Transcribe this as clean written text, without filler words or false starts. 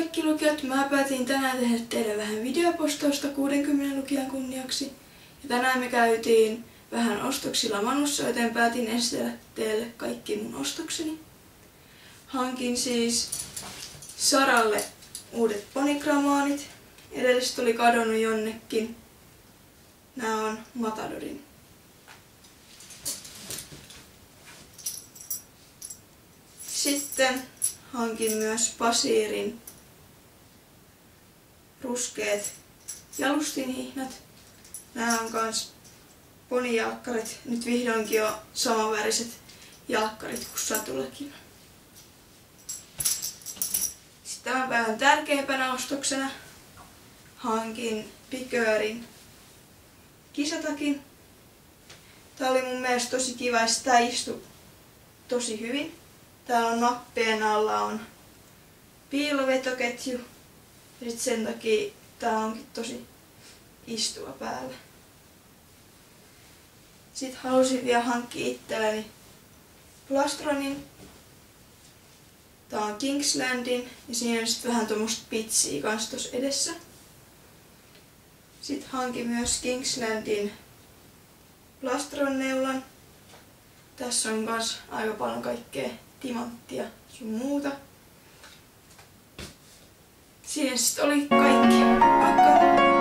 kaikki lukijat, mä päätin tänään tehdä teille vähän videopostausta 60 lukijan kunniaksi. Ja tänään me käytiin vähän ostoksilla Manussa, joten päätin esitellä teille kaikki mun ostokseni. Hankin siis Saralle uudet ponigramaanit. Edelliset oli kadonnut jonnekin. Nää on Matadorin. Sitten hankin myös Pasirin ruskeat jalustinhihnat. Nämä on kans ponijalkkarit. Nyt vihdoinkin on samanväriset jalkkarit kuin satulakin. Sitten tämän päivän tärkeimpänä ostoksena hankin Piköörin kisatakin. Tää oli mun mielestä tosi kiva ja tää istui tosi hyvin. Täällä on nappien alla on piilovetoketju ja sit sen takia tää onkin tosi istuva päällä. Sitten halusin vielä hankkia itselleni Plastronin. Tää on Kingslandin ja siinä on sit vähän tommoista pitsiä kans tossa edessä. Sitten hankin myös Kingslandin Plastron-neulan. Tässä on kans aika paljon kaikkea timanttia sun muuta. Siinä sitten oli kaikki. Moikka!